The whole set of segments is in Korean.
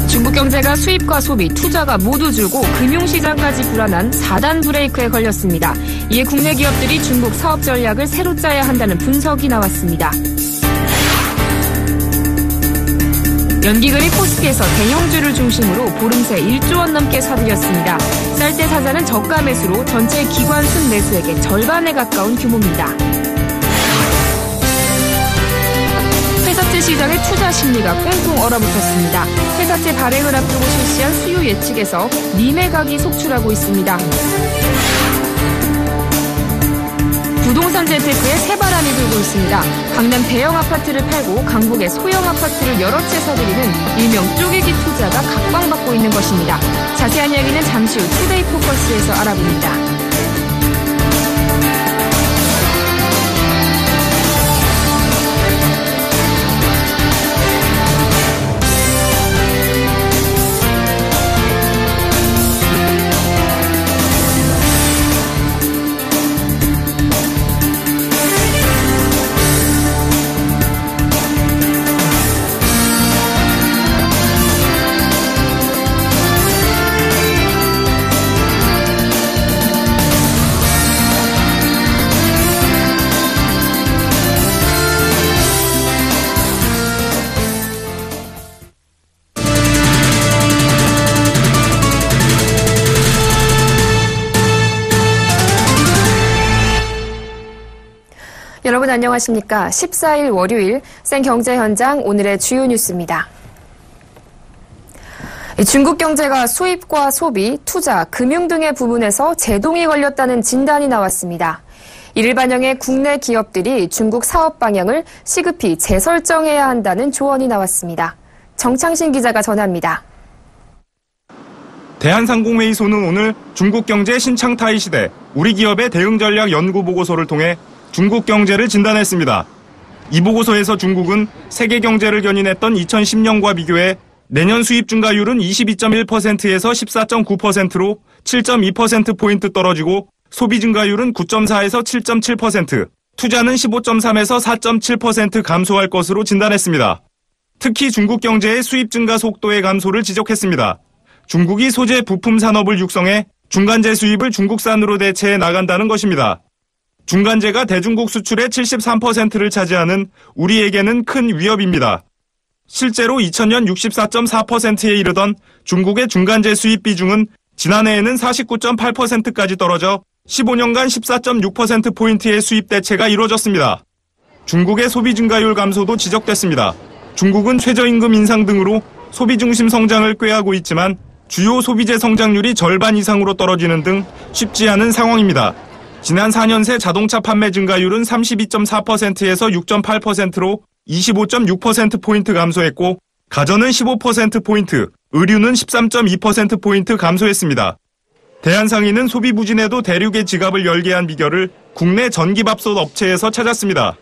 중국 경제가 수입과 소비, 투자가 모두 줄고 금융시장까지 불안한 4단 브레이크에 걸렸습니다. 이에 국내 기업들이 중국 사업 전략을 새로 짜야 한다는 분석이 나왔습니다. 연기금이 코스피에서 대형주를 중심으로 보름새 1조 원 넘게 사들였습니다. 쌀때 사자는 저가 매수로 전체 기관 순매수액의 절반에 가까운 규모입니다. 회사채 시장의 투자 심리가 꽁꽁 얼어붙었습니다. 회사채 발행을 앞두고 실시한 수요 예측에서 미매각이 속출하고 있습니다. 부동산 재테크에 새바람이 불고 있습니다. 강남 대형 아파트를 팔고 강북의 소형 아파트를 여러 채 사들이는 일명 쪼개기 투자가 각광받고 있는 것입니다. 자세한 이야기는 잠시 후 투데이 포커스에서 알아봅니다. 여러분 안녕하십니까? 14일 월요일 생경제 현장 오늘의 주요 뉴스입니다. 중국 경제가 수입과 소비, 투자, 금융 등의 부분에서 제동이 걸렸다는 진단이 나왔습니다. 이를 반영해 국내 기업들이 중국 사업 방향을 시급히 재설정해야 한다는 조언이 나왔습니다. 정창신 기자가 전합니다. 대한상공회의소는 오늘 중국 경제 신창타이 시대 우리 기업의 대응 전략 연구 보고서를 통해 중국 경제를 진단했습니다. 이 보고서에서 중국은 세계 경제를 견인했던 2010년과 비교해 내년 수입 증가율은 22.1%에서 14.9%로 7.2%포인트 떨어지고 소비 증가율은 9.4에서 7.7%, 투자는 15.3에서 4.7% 감소할 것으로 진단했습니다. 특히 중국 경제의 수입 증가 속도의 감소를 지적했습니다. 중국이 소재 부품 산업을 육성해 중간재 수입을 중국산으로 대체해 나간다는 것입니다. 중간재가 대중국 수출의 73%를 차지하는 우리에게는 큰 위협입니다. 실제로 2000년 64.4%에 이르던 중국의 중간재 수입 비중은 지난해에는 49.8%까지 떨어져 15년간 14.6%포인트의 수입 대체가 이루어졌습니다. 중국의 소비 증가율 감소도 지적됐습니다. 중국은 최저임금 인상 등으로 소비 중심 성장을 꾀하고 있지만 주요 소비재 성장률이 절반 이상으로 떨어지는 등 쉽지 않은 상황입니다. 지난 4년 새 자동차 판매 증가율은 32.4%에서 6.8%로 25.6%포인트 감소했고 가전은 15%포인트, 의류는 13.2%포인트 감소했습니다. 대한상인은 소비 부진에도 대륙의 지갑을 열게 한 비결을 국내 전기밥솥 업체에서 찾았습니다.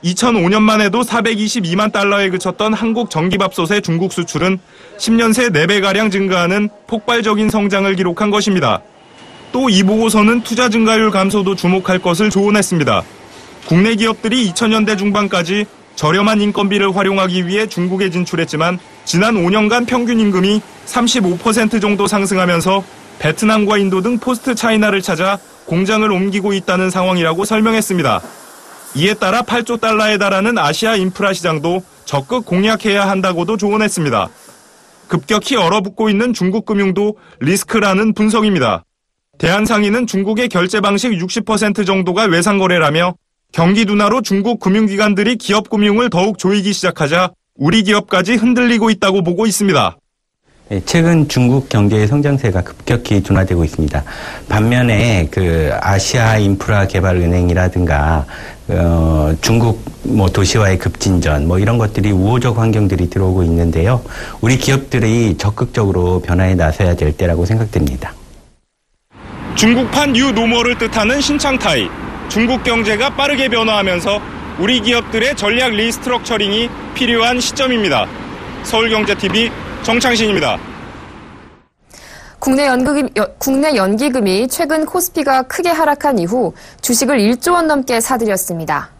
2005년만 해도 422만 달러에 그쳤던 한국 전기밥솥의 중국 수출은 10년 새 4배가량 증가하는 폭발적인 성장을 기록한 것입니다. 또 이 보고서는 투자 증가율 감소도 주목할 것을 조언했습니다. 국내 기업들이 2000년대 중반까지 저렴한 인건비를 활용하기 위해 중국에 진출했지만 지난 5년간 평균 임금이 35% 정도 상승하면서 베트남과 인도 등 포스트 차이나를 찾아 공장을 옮기고 있다는 상황이라고 설명했습니다. 이에 따라 8조 달러에 달하는 아시아 인프라 시장도 적극 공략해야 한다고도 조언했습니다. 급격히 얼어붙고 있는 중국 금융도 리스크라는 분석입니다. 대한상인은 중국의 결제 방식 60% 정도가 외상거래라며 경기 둔화로 중국 금융기관들이 기업 금융을 더욱 조이기 시작하자 우리 기업까지 흔들리고 있다고 보고 있습니다. 최근 중국 경제의 성장세가 급격히 둔화되고 있습니다. 반면에 아시아 인프라 개발 은행이라든가 중국 도시화의 급진전 이런 것들이 우호적 환경들이 들어오고 있는데요. 우리 기업들이 적극적으로 변화에 나서야 될 때라고 생각됩니다. 중국판 뉴 노멀을 뜻하는 신창타이. 중국 경제가 빠르게 변화하면서 우리 기업들의 전략 리스트럭처링이 필요한 시점입니다. 서울경제TV 정창신입니다. 국내 연기금이 최근 코스피가 크게 하락한 이후 주식을 1조 원 넘게 사들였습니다.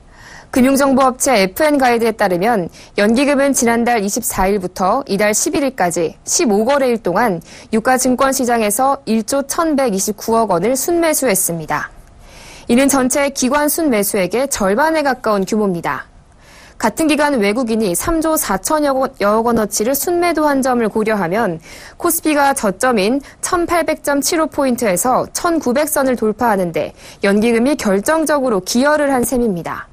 금융정보업체 FN가이드에 따르면 연기금은 지난달 24일부터 이달 11일까지 15거래일 동안 유가 증권시장에서 1조 1,129억 원을 순매수했습니다. 이는 전체 기관 순매수액의 절반에 가까운 규모입니다. 같은 기간 외국인이 3조 4천여억 원어치를 순매도한 점을 고려하면 코스피가 저점인 1800.75포인트에서 1900선을 돌파하는데 연기금이 결정적으로 기여를 한 셈입니다.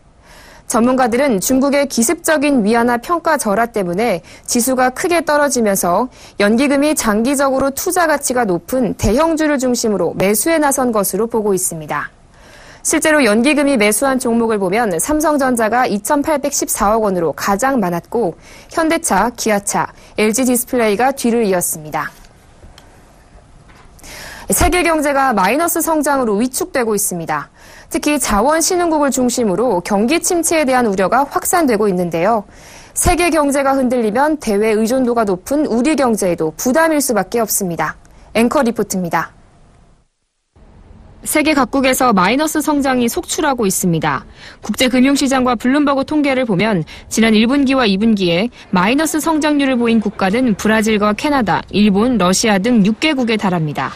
전문가들은 중국의 기습적인 위안화 평가 절하 때문에 지수가 크게 떨어지면서 연기금이 장기적으로 투자 가치가 높은 대형주를 중심으로 매수에 나선 것으로 보고 있습니다. 실제로 연기금이 매수한 종목을 보면 삼성전자가 2,814억 원으로 가장 많았고 현대차, 기아차, LG디스플레이가 뒤를 이었습니다. 세계 경제가 마이너스 성장으로 위축되고 있습니다. 특히 자원 신흥국을 중심으로 경기 침체에 대한 우려가 확산되고 있는데요. 세계 경제가 흔들리면 대외 의존도가 높은 우리 경제에도 부담일 수밖에 없습니다. 앵커 리포트입니다. 세계 각국에서 마이너스 성장이 속출하고 있습니다. 국제금융시장과 블룸버그 통계를 보면 지난 1분기와 2분기에 마이너스 성장률을 보인 국가는 브라질과 캐나다, 일본, 러시아 등 6개국에 달합니다.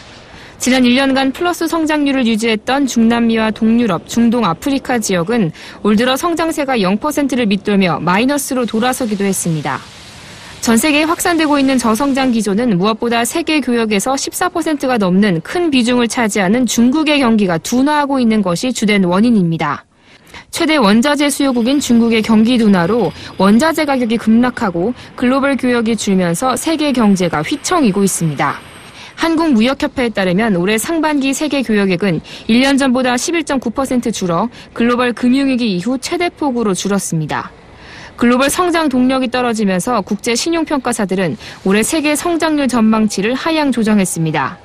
지난 1년간 플러스 성장률을 유지했던 중남미와 동유럽, 중동, 아프리카 지역은 올 들어 성장세가 0%를 밑돌며 마이너스로 돌아서기도 했습니다. 전 세계에 확산되고 있는 저성장 기조는 무엇보다 세계 교역에서 14%가 넘는 큰 비중을 차지하는 중국의 경기가 둔화하고 있는 것이 주된 원인입니다. 최대 원자재 수요국인 중국의 경기 둔화로 원자재 가격이 급락하고 글로벌 교역이 줄면서 세계 경제가 휘청이고 있습니다. 한국무역협회에 따르면 올해 상반기 세계 교역액은 1년 전보다 11.9% 줄어 글로벌 금융위기 이후 최대폭으로 줄었습니다. 글로벌 성장 동력이 떨어지면서 국제 신용평가사들은 올해 세계 성장률 전망치를 하향 조정했습니다.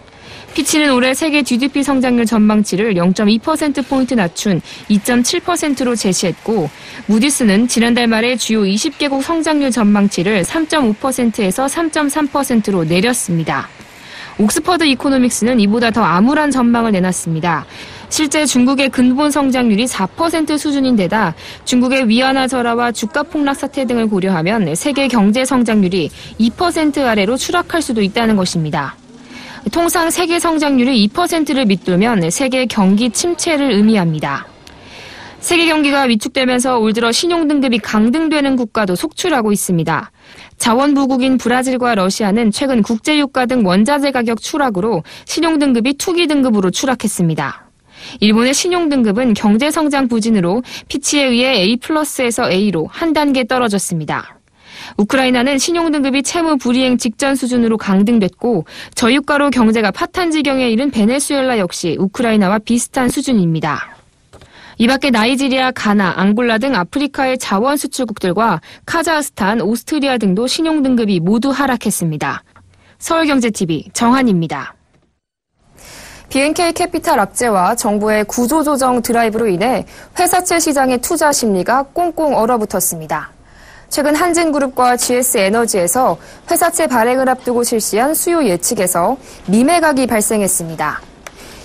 피치는 올해 세계 GDP 성장률 전망치를 0.2%포인트 낮춘 2.7%로 제시했고 무디스는 지난달 말에 주요 20개국 성장률 전망치를 3.5%에서 3.3%로 내렸습니다. 옥스퍼드 이코노믹스는 이보다 더 암울한 전망을 내놨습니다. 실제 중국의 근본 성장률이 4% 수준인데다 중국의 위안화 절하와 주가 폭락 사태 등을 고려하면 세계 경제 성장률이 2% 아래로 추락할 수도 있다는 것입니다. 통상 세계 성장률이 2%를 밑돌면 세계 경기 침체를 의미합니다. 세계 경기가 위축되면서 올 들어 신용등급이 강등되는 국가도 속출하고 있습니다. 자원부국인 브라질과 러시아는 최근 국제유가 등 원자재 가격 추락으로 신용등급이 투기등급으로 추락했습니다. 일본의 신용등급은 경제성장 부진으로 피치에 의해 A+에서 A로 한 단계 떨어졌습니다. 우크라이나는 신용등급이 채무 불이행 직전 수준으로 강등됐고 저유가로 경제가 파탄 지경에 이른 베네수엘라 역시 우크라이나와 비슷한 수준입니다. 이 밖에 나이지리아, 가나, 앙골라 등 아프리카의 자원 수출국들과 카자흐스탄, 오스트리아 등도 신용등급이 모두 하락했습니다. 서울경제TV 정한입니다. BNK캐피탈 악재와 정부의 구조조정 드라이브로 인해 회사채 시장의 투자 심리가 꽁꽁 얼어붙었습니다. 최근 한진그룹과 GS에너지에서 회사채 발행을 앞두고 실시한 수요 예측에서 미매각이 발생했습니다.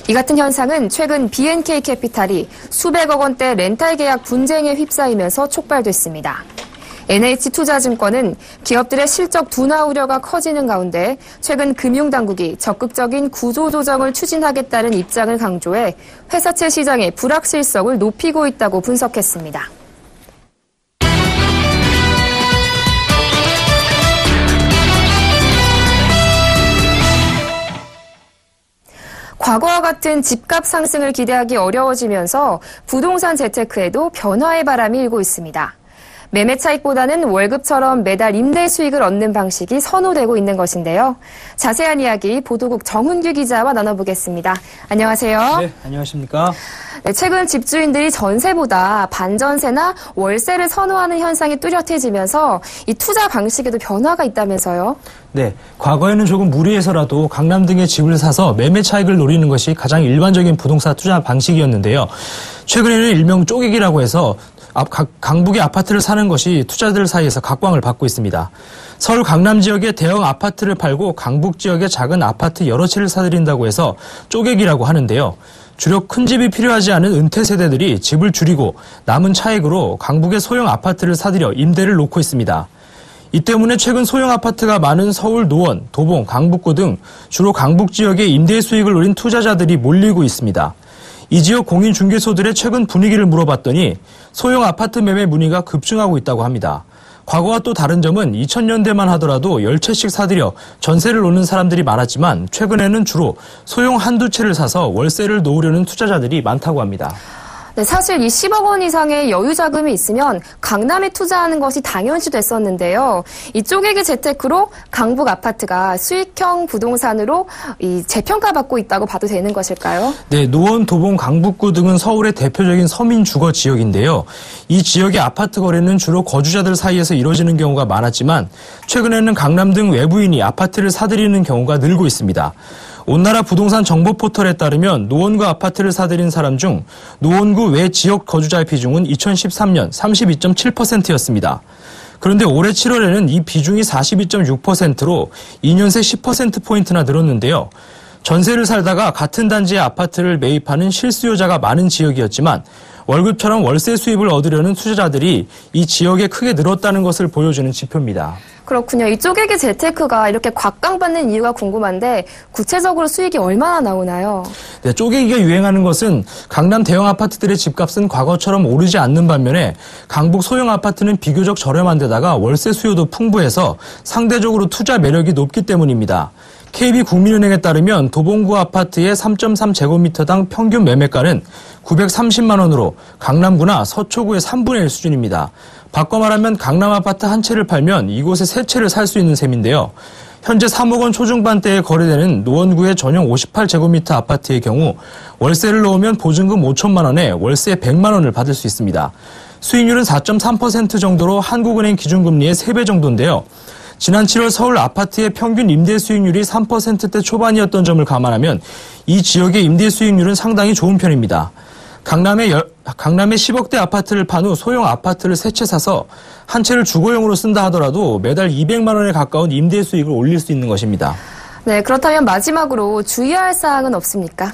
이 같은 현상은 최근 BNK캐피탈이 수백억 원대 렌탈 계약 분쟁에 휩싸이면서 촉발됐습니다. NH투자증권은 기업들의 실적 둔화 우려가 커지는 가운데 최근 금융당국이 적극적인 구조조정을 추진하겠다는 입장을 강조해 회사채 시장의 불확실성을 높이고 있다고 분석했습니다. 과거와 같은 집값 상승을 기대하기 어려워지면서 부동산 재테크에도 변화의 바람이 일고 있습니다. 매매 차익보다는 월급처럼 매달 임대 수익을 얻는 방식이 선호되고 있는 것인데요. 자세한 이야기 보도국 정훈규 기자와 나눠보겠습니다. 안녕하세요. 네, 안녕하십니까. 네, 최근 집주인들이 전세보다 반전세나 월세를 선호하는 현상이 뚜렷해지면서 이 투자 방식에도 변화가 있다면서요? 네, 과거에는 조금 무리해서라도 강남 등의 집을 사서 매매 차익을 노리는 것이 가장 일반적인 부동산 투자 방식이었는데요. 최근에는 일명 쪼개기라고 해서 강북의 아파트를 사는 것이 투자자들 사이에서 각광을 받고 있습니다. 서울 강남 지역의 대형 아파트를 팔고 강북 지역의 작은 아파트 여러 채를 사들인다고 해서 쪼개기라고 하는데요. 주로 큰 집이 필요하지 않은 은퇴 세대들이 집을 줄이고 남은 차익으로 강북의 소형 아파트를 사들여 임대를 놓고 있습니다. 이 때문에 최근 소형 아파트가 많은 서울 노원, 도봉, 강북구 등 주로 강북 지역의 임대 수익을 노린 투자자들이 몰리고 있습니다. 이 지역 공인중개소들의 최근 분위기를 물어봤더니 소형 아파트 매매 문의가 급증하고 있다고 합니다. 과거와 또 다른 점은 2000년대만 하더라도 10채씩 사들여 전세를 놓는 사람들이 많았지만 최근에는 주로 소형 한두 채를 사서 월세를 놓으려는 투자자들이 많다고 합니다. 네, 사실 이 10억 원 이상의 여유 자금이 있으면 강남에 투자하는 것이 당연시 됐었는데요. 이 쪼개기 재테크로 강북 아파트가 수익형 부동산으로 재평가받고 있다고 봐도 되는 것일까요? 네, 노원, 도봉, 강북구 등은 서울의 대표적인 서민 주거 지역인데요. 이 지역의 아파트 거래는 주로 거주자들 사이에서 이루어지는 경우가 많았지만 최근에는 강남 등 외부인이 아파트를 사들이는 경우가 늘고 있습니다. 온나라 부동산 정보 포털에 따르면 노원구 아파트를 사들인 사람 중 노원구 외 지역 거주자의 비중은 2013년 32.7%였습니다. 그런데 올해 7월에는 이 비중이 42.6%로 2년 새 10%포인트나 늘었는데요. 전세를 살다가 같은 단지의 아파트를 매입하는 실수요자가 많은 지역이었지만 월급처럼 월세 수입을 얻으려는 투자자들이 이 지역에 크게 늘었다는 것을 보여주는 지표입니다. 그렇군요. 이 쪼개기 재테크가 이렇게 곽강받는 이유가 궁금한데 구체적으로 수익이 얼마나 나오나요? 네, 쪼개기가 유행하는 것은 강남 대형 아파트들의 집값은 과거처럼 오르지 않는 반면에 강북 소형 아파트는 비교적 저렴한 데다가 월세 수요도 풍부해서 상대적으로 투자 매력이 높기 때문입니다. KB국민은행에 따르면 도봉구 아파트의 3.3제곱미터당 평균 매매가는 930만 원으로 강남구나 서초구의 3분의 1 수준입니다. 바꿔 말하면 강남 아파트 한 채를 팔면 이곳에 세 채를 살 수 있는 셈인데요. 현재 3억 원 초중반대에 거래되는 노원구의 전용 58제곱미터 아파트의 경우 월세를 넣으면 보증금 5천만 원에 월세 100만 원을 받을 수 있습니다. 수익률은 4.3% 정도로 한국은행 기준금리의 3배 정도인데요. 지난 7월 서울 아파트의 평균 임대 수익률이 3%대 초반이었던 점을 감안하면 이 지역의 임대 수익률은 상당히 좋은 편입니다. 강남의 10억대 아파트를 판 후 소형 아파트를 세 채 사서 한 채를 주거용으로 쓴다 하더라도 매달 200만 원에 가까운 임대 수익을 올릴 수 있는 것입니다. 네, 그렇다면 마지막으로 주의할 사항은 없습니까?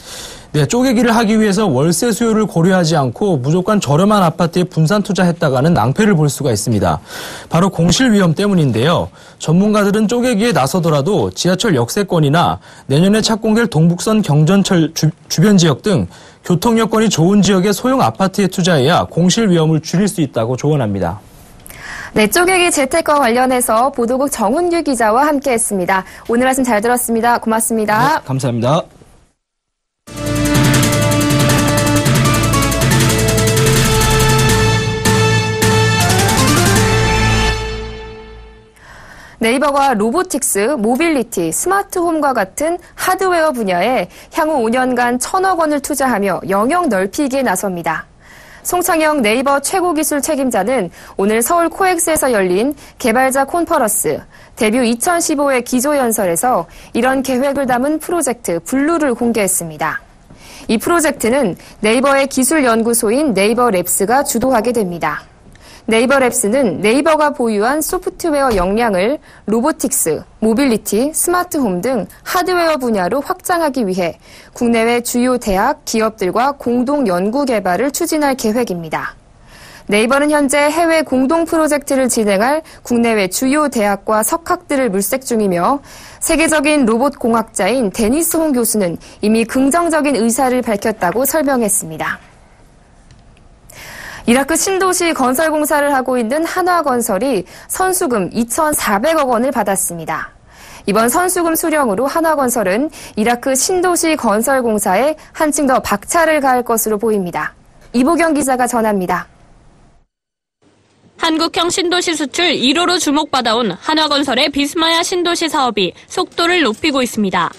네, 쪼개기를 하기 위해서 월세 수요를 고려하지 않고 무조건 저렴한 아파트에 분산 투자했다가는 낭패를 볼 수가 있습니다. 바로 공실 위험 때문인데요. 전문가들은 쪼개기에 나서더라도 지하철 역세권이나 내년에 착공될 동북선 경전철 주변 지역 등 교통 여건이 좋은 지역의 소형 아파트에 투자해야 공실 위험을 줄일 수 있다고 조언합니다. 네, 쪼개기 재테크와 관련해서 보도국 정훈규 기자와 함께했습니다. 오늘 말씀 잘 들었습니다. 고맙습니다. 네, 감사합니다. 네이버가 로보틱스, 모빌리티, 스마트홈과 같은 하드웨어 분야에 향후 5년간 1,000억 원을 투자하며 영역 넓히기에 나섭니다. 송창영 네이버 최고기술 책임자는 오늘 서울 코엑스에서 열린 개발자 콘퍼런스 데뷔 2015의 기조연설에서 이런 계획을 담은 프로젝트 블루를 공개했습니다. 이 프로젝트는 네이버의 기술연구소인 네이버랩스가 주도하게 됩니다. 네이버랩스는 네이버가 보유한 소프트웨어 역량을 로보틱스, 모빌리티, 스마트홈 등 하드웨어 분야로 확장하기 위해 국내외 주요 대학, 기업들과 공동 연구 개발을 추진할 계획입니다. 네이버는 현재 해외 공동 프로젝트를 진행할 국내외 주요 대학과 석학들을 물색 중이며 세계적인 로봇 공학자인 데니스 홍 교수는 이미 긍정적인 의사를 밝혔다고 설명했습니다. 이라크 신도시 건설 공사를 하고 있는 한화건설이 선수금 2,400억 원을 받았습니다. 이번 선수금 수령으로 한화건설은 이라크 신도시 건설 공사에 한층 더 박차를 가할 것으로 보입니다. 이보경 기자가 전합니다. 한국형 신도시 수출 1호로 주목받아온 한화건설의 비스마야 신도시 사업이 속도를 높이고 있습니다.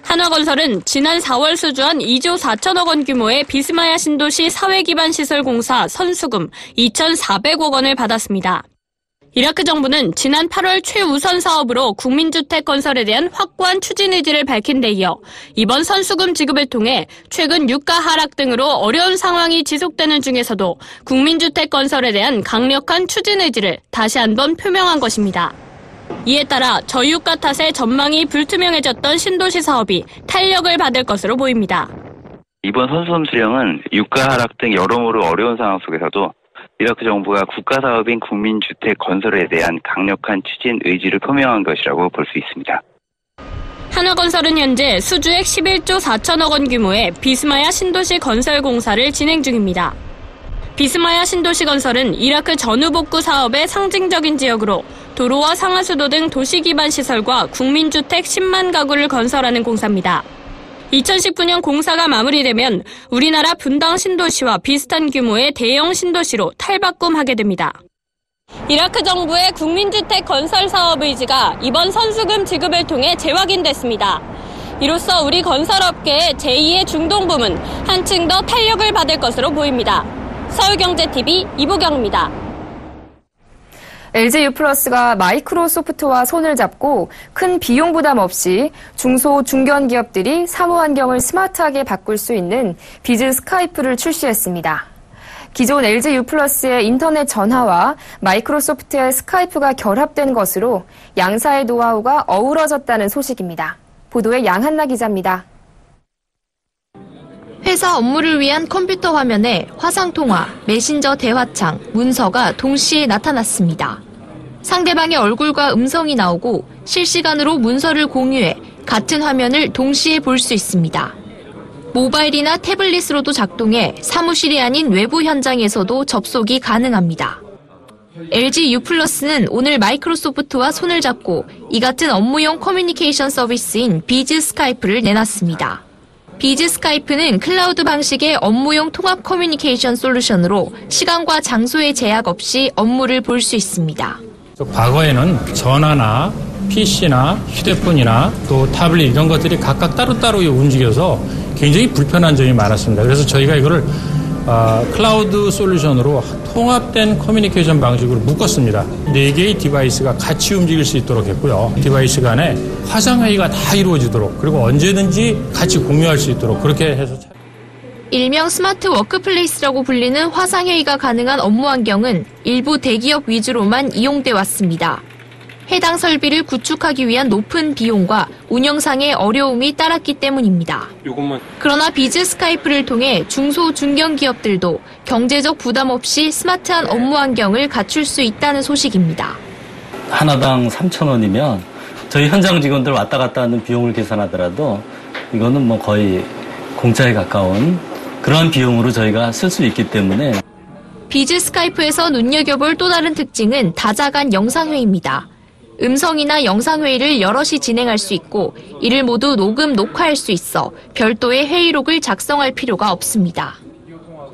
한화건설은 지난 4월 수주한 2조 4천억 원 규모의 비스마야 신도시 사회기반 시설 공사 선수금 2,400억 원을 받았습니다. 이라크 정부는 지난 8월 최우선 사업으로 국민주택 건설에 대한 확고한 추진 의지를 밝힌 데 이어 이번 선수금 지급을 통해 최근 유가 하락 등으로 어려운 상황이 지속되는 중에서도 국민주택 건설에 대한 강력한 추진 의지를 다시 한번 표명한 것입니다. 이에 따라 저유가 탓에 전망이 불투명해졌던 신도시 사업이 탄력을 받을 것으로 보입니다. 이번 선수금 수령은 유가 하락 등 여러모로 어려운 상황 속에서도 이라크 정부가 국가 사업인 국민주택 건설에 대한 강력한 추진 의지를 표명한 것이라고 볼 수 있습니다. 한화건설은 현재 수주액 11조 4천억 원 규모의 비스마야 신도시 건설 공사를 진행 중입니다. 비스마야 신도시 건설은 이라크 전후복구 사업의 상징적인 지역으로 도로와 상하수도 등 도시 기반 시설과 국민주택 10만 가구를 건설하는 공사입니다. 2019년 공사가 마무리되면 우리나라 분당 신도시와 비슷한 규모의 대형 신도시로 탈바꿈하게 됩니다. 이라크 정부의 국민주택 건설 사업 의지가 이번 선수금 지급을 통해 재확인됐습니다. 이로써 우리 건설업계의 제2의 중동 부문 한층 더 탄력을 받을 것으로 보입니다. 서울경제TV 이보경입니다. LG유플러스가 마이크로소프트와 손을 잡고 큰 비용 부담 없이 중소, 중견 기업들이 사무 환경을 스마트하게 바꿀 수 있는 비즈 스카이프를 출시했습니다. 기존 LG유플러스의 인터넷 전화와 마이크로소프트의 스카이프가 결합된 것으로 양사의 노하우가 어우러졌다는 소식입니다. 보도에 양한나 기자입니다. 회사 업무를 위한 컴퓨터 화면에 화상통화, 메신저 대화창, 문서가 동시에 나타났습니다. 상대방의 얼굴과 음성이 나오고 실시간으로 문서를 공유해 같은 화면을 동시에 볼 수 있습니다. 모바일이나 태블릿으로도 작동해 사무실이 아닌 외부 현장에서도 접속이 가능합니다. LG유플러스는 오늘 마이크로소프트와 손을 잡고 이 같은 업무용 커뮤니케이션 서비스인 비즈 스카이프를 내놨습니다. 비즈 스카이프는 클라우드 방식의 업무용 통합 커뮤니케이션 솔루션으로 시간과 장소의 제약 없이 업무를 볼 수 있습니다. 과거에는 전화나 PC나 휴대폰이나 또 타블릿 이런 것들이 각각 따로따로 움직여서 굉장히 불편한 점이 많았습니다. 그래서 저희가 이거를 클라우드 솔루션으로 통합된 커뮤니케이션 방식으로 묶었습니다. 4개의 디바이스가 같이 움직일 수 있도록 했고요. 디바이스 간에 화상회의가 다 이루어지도록 그리고 언제든지 같이 공유할 수 있도록 그렇게 해서 일명 스마트 워크플레이스라고 불리는 화상회의가 가능한 업무 환경은 일부 대기업 위주로만 이용돼 왔습니다. 해당 설비를 구축하기 위한 높은 비용과 운영상의 어려움이 따랐기 때문입니다. 그러나 비즈 스카이프를 통해 중소, 중견 기업들도 경제적 부담 없이 스마트한 업무 환경을 갖출 수 있다는 소식입니다. 하나당 3,000원이면 저희 현장 직원들 왔다 갔다 하는 비용을 계산하더라도 이거는 뭐 거의 공짜에 가까운 그런 비용으로 저희가 쓸 수 있기 때문에 비즈 스카이프에서 눈여겨볼 또 다른 특징은 다자간 영상회의입니다. 음성이나 영상회의를 여럿이 진행할 수 있고 이를 모두 녹음, 녹화할 수 있어 별도의 회의록을 작성할 필요가 없습니다.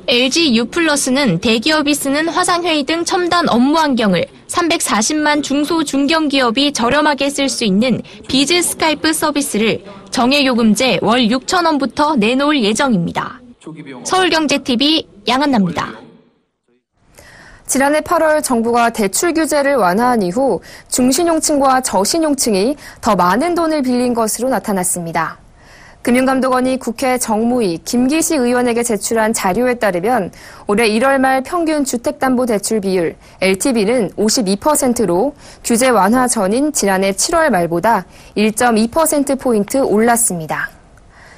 LG유플러스는 대기업이 쓰는 화상회의 등 첨단 업무 환경을 340만 중소, 중견 기업이 저렴하게 쓸 수 있는 비즈 스카이프 서비스를 정액요금제 월 6,000원부터 내놓을 예정입니다. 서울경제TV 양한나입니다. 지난해 8월 정부가 대출 규제를 완화한 이후 중신용층과 저신용층이 더 많은 돈을 빌린 것으로 나타났습니다. 금융감독원이 국회 정무위 김기식 의원에게 제출한 자료에 따르면 올해 1월 말 평균 주택담보대출 비율 LTV는 52%로 규제 완화 전인 지난해 7월 말보다 1.2%포인트 올랐습니다.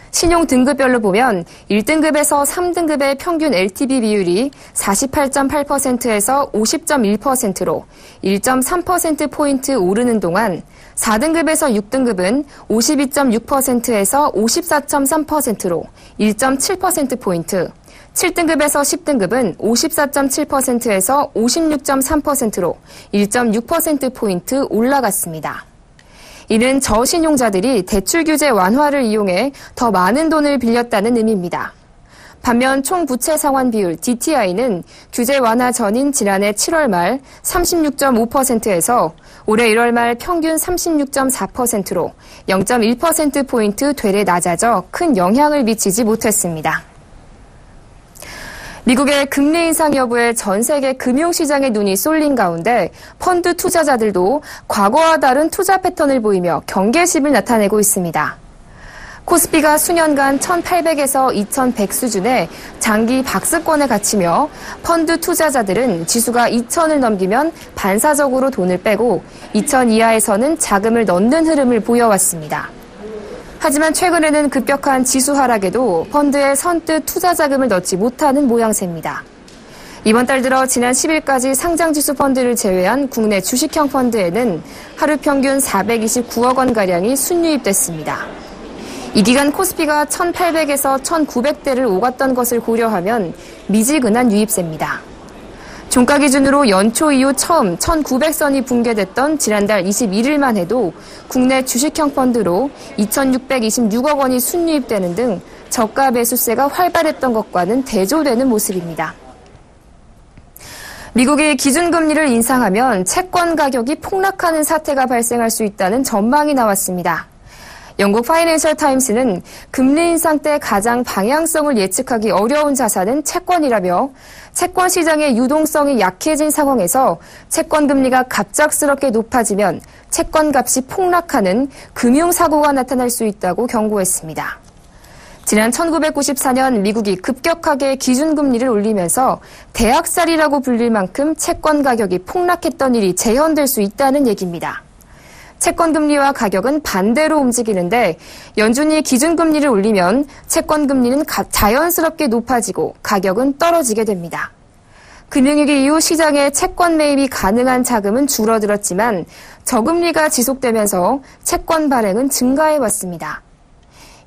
신용 등급별로 보면 1등급에서 3등급의 평균 LTV 비율이 48.8%에서 50.1%로 1.3%포인트 오르는 동안 4등급에서 6등급은 52.6%에서 54.3%로 1.7%포인트, 7등급에서 10등급은 54.7%에서 56.3%로 1.6%포인트 올라갔습니다. 이는 저신용자들이 대출 규제 완화를 이용해 더 많은 돈을 빌렸다는 의미입니다. 반면 총 부채 상환 비율 DTI는 규제 완화 전인 지난해 7월 말 36.5%에서 올해 1월 말 평균 36.4%로 0.1%포인트 되레 낮아져 큰 영향을 미치지 못했습니다. 미국의 금리 인상 여부에 전 세계 금융시장의 눈이 쏠린 가운데 펀드 투자자들도 과거와 다른 투자 패턴을 보이며 경계심을 나타내고 있습니다. 코스피가 수년간 1,800에서 2,100 수준의 장기 박스권에 갇히며 펀드 투자자들은 지수가 2,000을 넘기면 반사적으로 돈을 빼고 2,000 이하에서는 자금을 넣는 흐름을 보여왔습니다. 하지만 최근에는 급격한 지수 하락에도 펀드에 선뜻 투자 자금을 넣지 못하는 모양새입니다. 이번 달 들어 지난 10일까지 상장지수 펀드를 제외한 국내 주식형 펀드에는 하루 평균 429억 원가량이 순유입됐습니다. 이 기간 코스피가 1,800에서 1,900대를 오갔던 것을 고려하면 미지근한 유입세입니다. 종가 기준으로 연초 이후 처음 1,900선이 붕괴됐던 지난달 21일만 해도 국내 주식형 펀드로 2,626억 원이 순유입되는 등 저가 매수세가 활발했던 것과는 대조되는 모습입니다. 미국이 기준금리를 인상하면 채권 가격이 폭락하는 사태가 발생할 수 있다는 전망이 나왔습니다. 영국 파이낸셜 타임스는 금리 인상 때 가장 방향성을 예측하기 어려운 자산은 채권이라며 채권 시장의 유동성이 약해진 상황에서 채권 금리가 갑작스럽게 높아지면 채권 값이 폭락하는 금융사고가 나타날 수 있다고 경고했습니다. 지난 1994년 미국이 급격하게 기준금리를 올리면서 대학살이라고 불릴 만큼 채권 가격이 폭락했던 일이 재현될 수 있다는 얘기입니다. 채권금리와 가격은 반대로 움직이는데 연준이 기준금리를 올리면 채권금리는 자연스럽게 높아지고 가격은 떨어지게 됩니다. 금융위기 이후 시장에 채권 매입이 가능한 자금은 줄어들었지만 저금리가 지속되면서 채권 발행은 증가해왔습니다.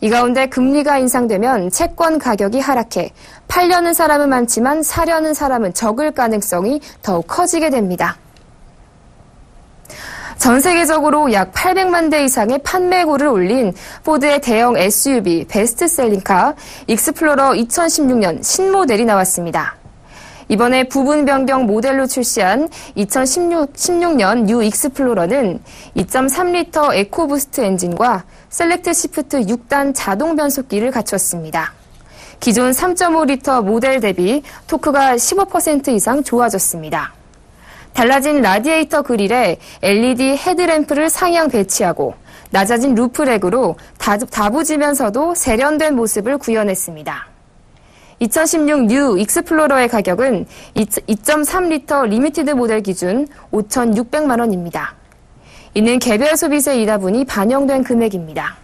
이 가운데 금리가 인상되면 채권 가격이 하락해 팔려는 사람은 많지만 사려는 사람은 적을 가능성이 더욱 커지게 됩니다. 전 세계적으로 약 800만 대 이상의 판매고를 올린 포드의 대형 SUV 베스트셀링카 익스플로러 2016년 신모델이 나왔습니다. 이번에 부분 변경 모델로 출시한 2016년 뉴 익스플로러는 2.3리터 에코부스트 엔진과 셀렉트 시프트 6단 자동 변속기를 갖췄습니다. 기존 3.5리터 모델 대비 토크가 15% 이상 좋아졌습니다. 달라진 라디에이터 그릴에 LED 헤드램프를 상향 배치하고 낮아진 루프렉으로 다부지면서도 세련된 모습을 구현했습니다. 2016 뉴 익스플로러의 가격은 2.3리터 리미티드 모델 기준 5,600만 원입니다. 이는 개별 소비세 이다분이 반영된 금액입니다.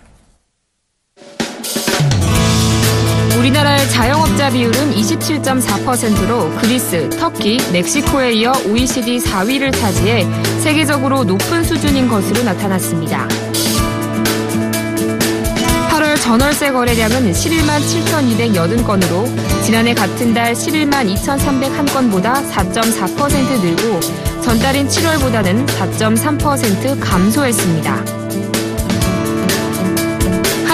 우리나라의 자영업자 비율은 27.4%로 그리스, 터키, 멕시코에 이어 OECD 4위를 차지해 세계적으로 높은 수준인 것으로 나타났습니다. 8월 전월세 거래량은 11만 7,280건으로 지난해 같은 달 11만 2,301건보다 4.4% 늘고 전달인 7월보다는 4.3% 감소했습니다.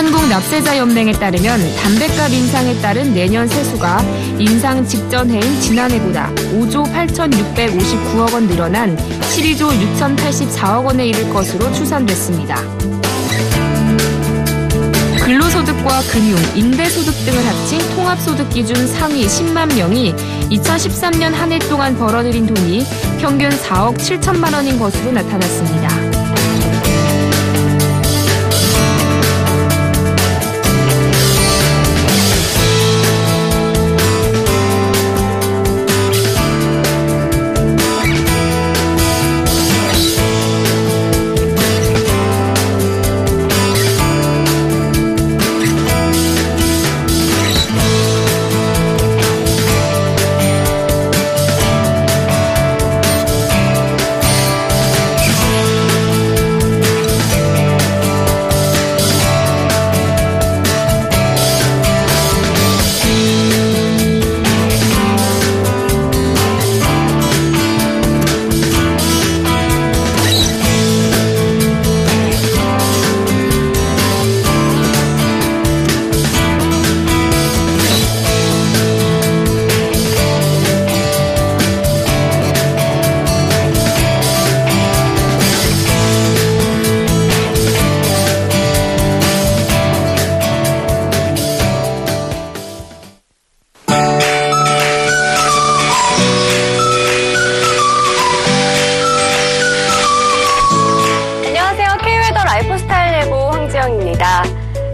한국납세자연맹에 따르면 담뱃값 인상에 따른 내년 세수가 인상 직전 해인 지난해보다 5조 8,659억 원 늘어난 12조 6,084억 원에 이를 것으로 추산됐습니다. 근로소득과 금융, 임대소득 등을 합친 통합소득 기준 상위 10만 명이 2013년 한 해 동안 벌어들인 돈이 평균 4억 7천만 원인 것으로 나타났습니다.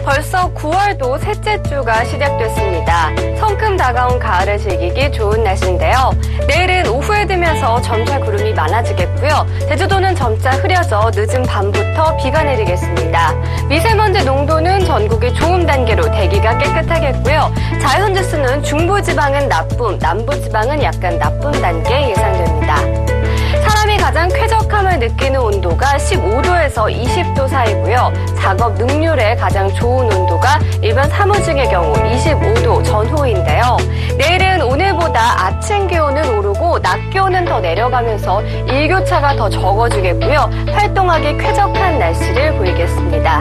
벌써 9월도 셋째 주가 시작됐습니다. 성큼 다가온 가을을 즐기기 좋은 날씨인데요. 내일은 오후에 되면서 점차 구름이 많아지겠고요. 제주도는 점차 흐려져 늦은 밤부터 비가 내리겠습니다. 미세먼지 농도는 전국이 좋음 단계로 대기가 깨끗하겠고요. 자연지수는 중부지방은 나쁨, 남부지방은 약간 나쁨 단계 예상됩니다. 사람이 가장 쾌적함을 느끼는 온도가 15도에서 20도 사이고요. 작업 능률에 가장 좋은 온도가 일반 사무직의 경우 25도 전후인데요. 내일은 오늘보다 아침 기온은 오르고 낮 기온은 더 내려가면서 일교차가 더 적어지겠고요. 활동하기 쾌적한 날씨를 보이겠습니다.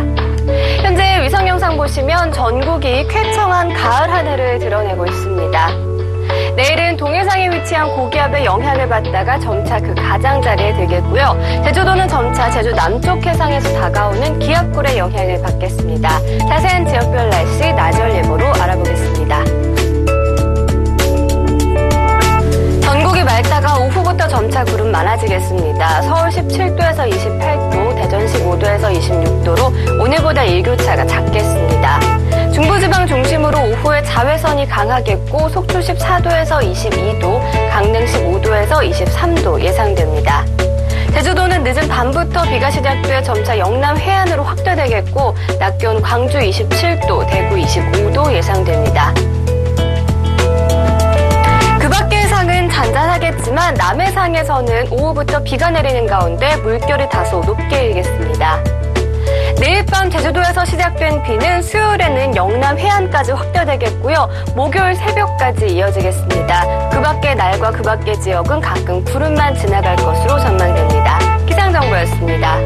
현재 위성 영상 보시면 전국이 쾌청한 가을 하늘을 드러내고 있습니다. 내일은 동해상에 위치한 고기압의 영향을 받다가 점차 그 가장자리에 들겠고요. 제주도는 점차 제주 남쪽 해상에서 다가오는 기압골의 영향을 받겠습니다. 자세한 지역별 날씨 나절 예보로 알아보겠습니다. 전국이 맑다가 오후부터 점차 구름 많아지겠습니다. 서울 17도에서 28도, 대전 15도에서 26도로 오늘보다 일교차가 작겠습니다. 중부지방 중심으로 오후에 자외선이 강하겠고 속초 14도에서 22도, 강릉 15도에서 23도 예상됩니다. 제주도는 늦은 밤부터 비가 시작돼 점차 영남 해안으로 확대되겠고 낮 기온 광주 27도, 대구 25도 예상됩니다. 그 밖의 상은 잔잔하겠지만 남해상에서는 오후부터 비가 내리는 가운데 물결이 다소 높게 일겠습니다. 내일 밤 제주도에서 시작된 비는 수요일에는 영남 해안까지 확대되겠고요. 목요일 새벽까지 이어지겠습니다. 그 밖의 날과 그 밖의 지역은 가끔 구름만 지나갈 것으로 전망됩니다. 기상정보였습니다.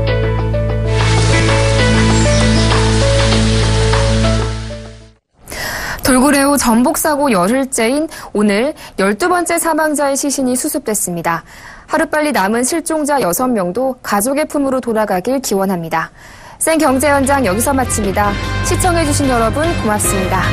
돌고래호 전복사고 열흘째인 오늘 12번째 사망자의 시신이 수습됐습니다. 하루빨리 남은 실종자 6명도 가족의 품으로 돌아가길 기원합니다. 생경제 현장 여기서 마칩니다. 시청해주신 여러분 고맙습니다.